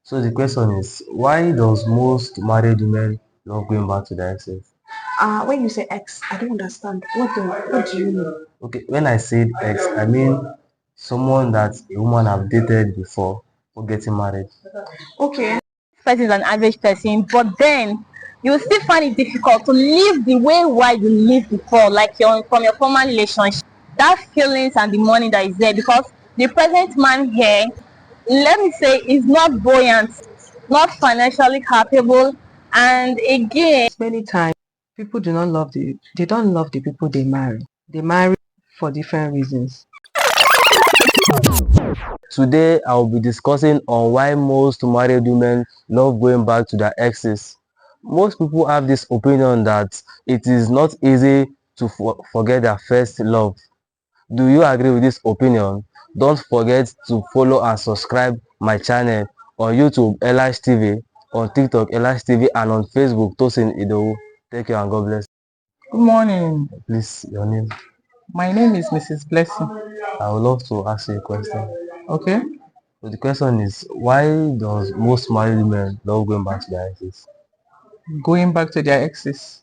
So the question is, why does most married women love going back to their exes? When you say ex, I don't understand. What do you mean? Okay, when I said ex, I mean someone that a woman have dated before for getting married. Okay. Person is an average person, but then you will still find it difficult to live the way why you lived before, like your from your former relationship. That feelings and the money that is there, because the present man here, let me say, is not buoyant, not financially capable, and again, many times people don't love the people they marry. They marry for different reasons. Today, I will be discussing on why most married women love going back to their exes. Most people have this opinion that it is not easy to forget their first love. Do you agree with this opinion? Don't forget to follow and subscribe my channel on YouTube, Elish TV, on TikTok, Elish TV, and on Facebook, Tosin Idowu. Thank you and God bless. Good morning. Please, your name. My name is Mrs. Blessing. I would love to ask you a question. Okay. So the question is, why does most married women love going back to their exes? Going back to their exes.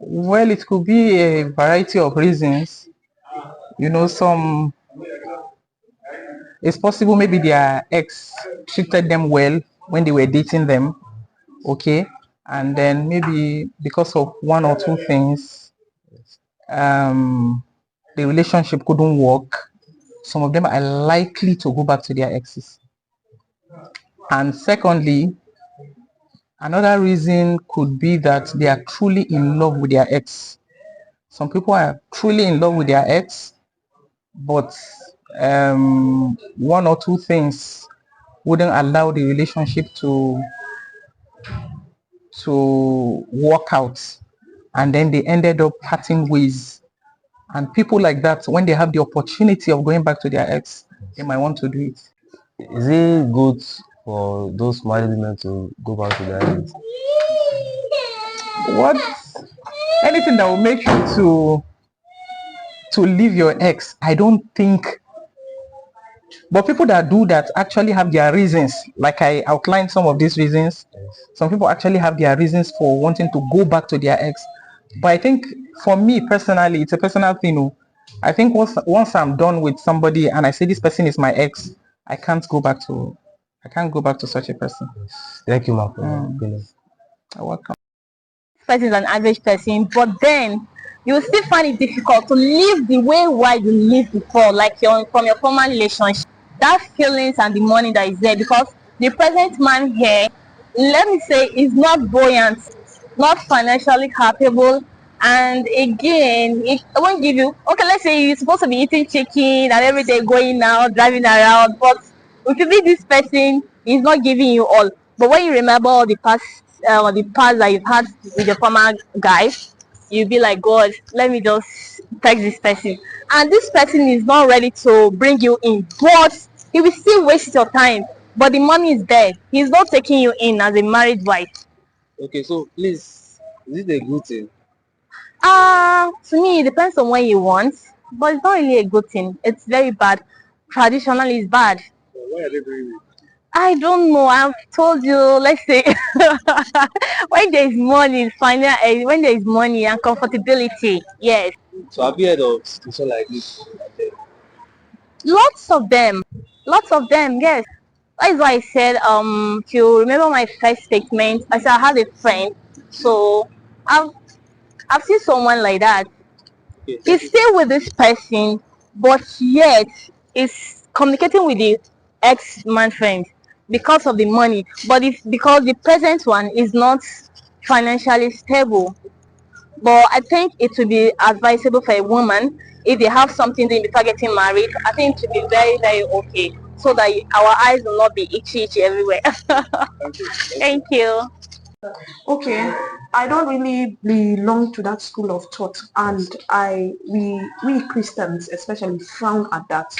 Well, it could be a variety of reasons. Some it's possible maybe their ex treated them well when they were dating them, okay, and then maybe because of one or two things, the relationship couldn't work. Some of them are likely to go back to their exes. And secondly, another reason could be that they are truly in love with their ex. Some people are truly in love with their ex, but one or two things wouldn't allow the relationship to work out, and then they ended up parting ways. And people like that, when they have the opportunity of going back to their ex, they might want to do it. Is it good for those married women to go back to their exes? What Anything that will make you to leave your ex, I don't think. But people that do that actually have their reasons. Like I outlined some of these reasons. Some people actually have their reasons for wanting to go back to their ex. But I think for me personally, it's a personal thing. I think once I'm done with somebody and I say this person is my ex, I can't go back to such a person. Thank you, ma, for your opinion. You're welcome. Person is an average person, but then you will still find it difficult to live the way why you lived before, like from your former relationship. That feelings and the money that is there, because the present man here, let me say, is not buoyant, not financially capable, and again, it won't give you. Okay, let's say you're supposed to be eating chicken and every day going out, driving around, but if you meet this person, he's not giving you all. But when you remember all the past that you've had with your former guy, you'll be like, God, let me just text this person. And this person is not ready to bring you in, but he will still waste your time. But the money is there. He's not taking you in as a married wife. Okay, so please, is it a good thing? To me, it depends on what you want, but it's not really a good thing. It's very bad. Traditionally, it's bad. Why are they doing it? I don't know. I've told you. Let's say when there is money, when there is money and comfortability, yes. So have you heard of situation like this? Lots of them. Lots of them. Yes. That is why I said. If you remember my first statement, I said I had a friend. So I've I've seen someone like that. Okay, He's still with this person, but yet is communicating with the ex-man friend because of the money. But if because the present one is not financially stable, but I think it would be advisable for a woman if they have something doing before getting married. I think it would be very, very okay, so that our eyes will not be itchy everywhere. thank you. Thank you. Okay, I don't really belong to that school of thought, and we Christians especially frown at that.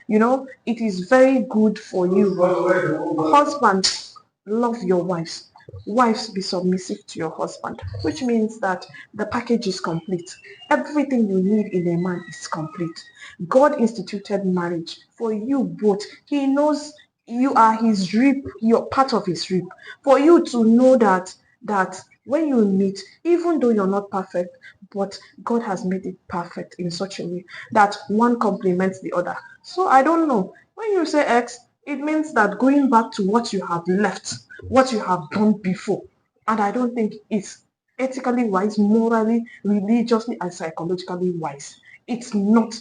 It is very good for you. Husbands, love your wives. Wives, be submissive to your husband, which means that the package is complete. Everything you need in a man is complete. God instituted marriage for you both. He knows you are his rib, you're part of his rib. For you to know that when you meet, even though you're not perfect, but God has made it perfect in such a way that one complements the other. So I don't know. When you say ex, it means that going back to what you have left, what you have done before. And I don't think it's ethically wise, morally, religiously, and psychologically wise. It's not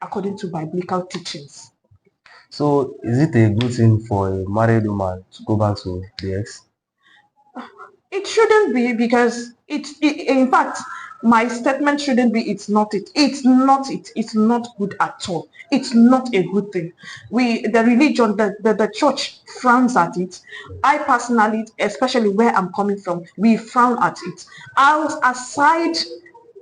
according to biblical teachings. So is it a good thing for a married woman to go back to the ex? It shouldn't be, because in fact, my statement shouldn't be it's not it. It's not it. It's not good at all. It's not a good thing. The religion, the church frowns at it. I personally, especially where I'm coming from, we frown at it.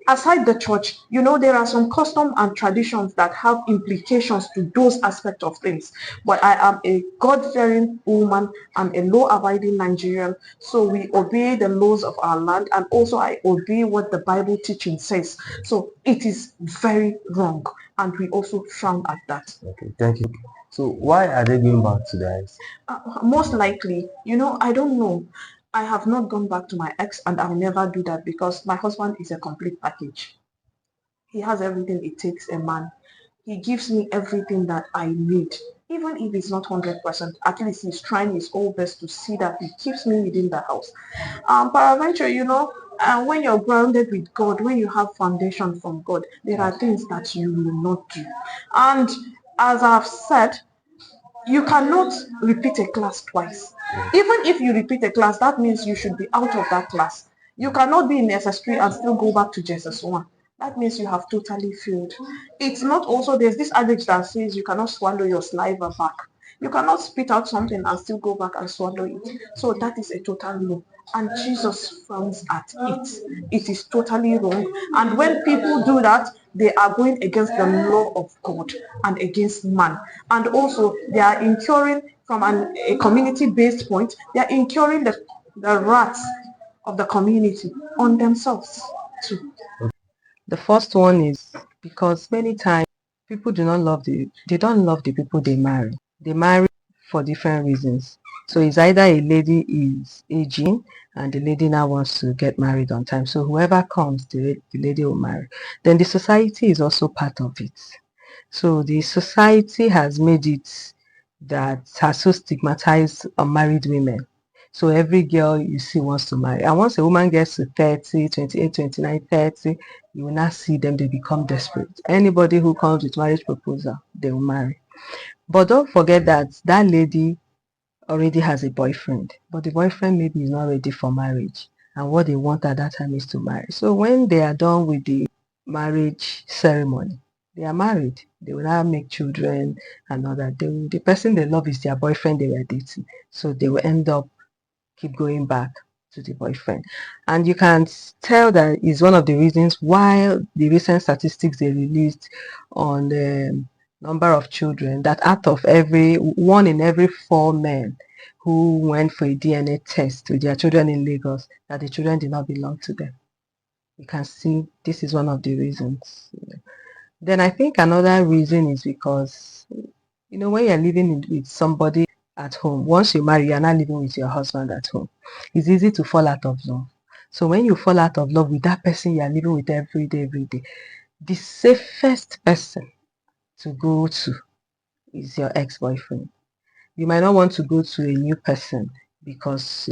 Aside the church, there are some custom and traditions that have implications to those aspects of things. But I am a God-fearing woman. I'm a law-abiding Nigerian, so we obey the laws of our land, and also I obey what the Bible teaching says. So it is very wrong, and we also frown at that. Okay, thank you. So why are they going back to the ex? Most likely, I don't know. I have not gone back to my ex, and I'll never do that, because my husband is a complete package. He has everything it takes a man. He gives me everything that I need. Even if it's not 100%, at least he's trying his whole best to see that he keeps me within the house. Paraventure, when you're grounded with God, when you have foundation from God, there are things that you will not do. And as I've said, you cannot repeat a class twice. Even if you repeat a class, that means you should be out of that class. You cannot be in SS3 and still go back to JSS1. That means you have totally failed. It's not also, there's this adage that says you cannot swallow your saliva back. You cannot spit out something and still go back and swallow it. So that is a total no. And Jesus frowns at it. It is totally wrong. And when people do that, they are going against the law of God and against man. And also, they are incurring, from a community-based point, they are incurring the wrath of the community on themselves too. The first one is because many times people do not love they don't love the people they marry. They marry for different reasons. So it's either a lady is aging and the lady now wants to get married on time. So whoever comes, the lady will marry. Then the society is also part of it. So the society has made it that has so stigmatized unmarried women. So every girl you see wants to marry. And once a woman gets to 30, 28, 29, 30, you will not see them, they become desperate. Anybody who comes with marriage proposal, they will marry. But don't forget that that lady already has a boyfriend, but the boyfriend maybe is not ready for marriage. And what they want at that time is to marry. So when they are done with the marriage ceremony, they are married. They will now make children and all that. The person they love is their boyfriend they were dating. So they will end up keep going back to the boyfriend. And you can tell that is one of the reasons why the recent statistics they released on the number of children, that out of one in every 4 men who went for a DNA test with their children in Lagos, that the children did not belong to them. You can see this is one of the reasons. Then I think another reason is because, when you're living with somebody at home, once you marry, you're not living with your husband at home. It's easy to fall out of love. So when you fall out of love with that person you're living with every day, the safest person to go to is your ex-boyfriend. You might not want to go to a new person because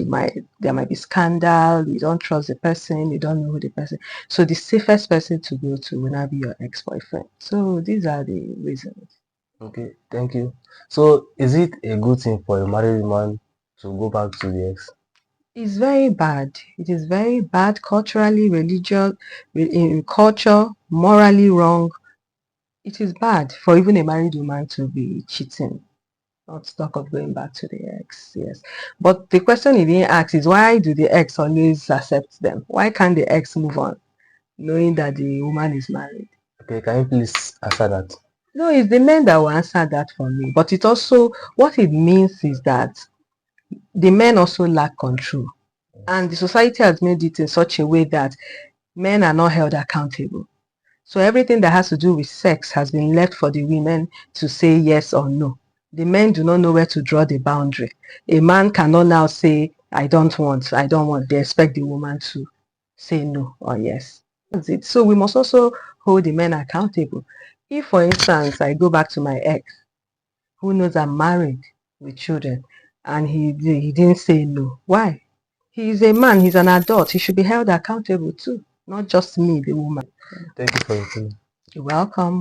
there might be scandal, you don't trust the person, you don't know who the person. So the safest person to go to will not be your ex-boyfriend. So these are the reasons. Okay, thank you. So is it a good thing for a married woman to go back to the ex? It's very bad. It is very bad culturally, religious, in culture, morally wrong. It is bad for even a married woman to be cheating. Not talk of going back to the ex, yes. But the question he didn't ask is, why do the ex always accept them? Why can't the ex move on, knowing that the woman is married? Okay, can you please answer that? No, it's the men that will answer that for me. But it also, what it means is that the men also lack control. And the society has made it in such a way that men are not held accountable. So everything that has to do with sex has been left for the women to say yes or no. The men do not know where to draw the boundary. A man cannot now say, I don't want. They expect the woman to say no or yes. That's it. So we must also hold the men accountable. If, for instance, I go back to my ex, who knows I'm married with children, and he didn't say no. Why? He is a man, he's an adult. He should be held accountable too, not just me, the woman. Thank you for your opinion. You're welcome.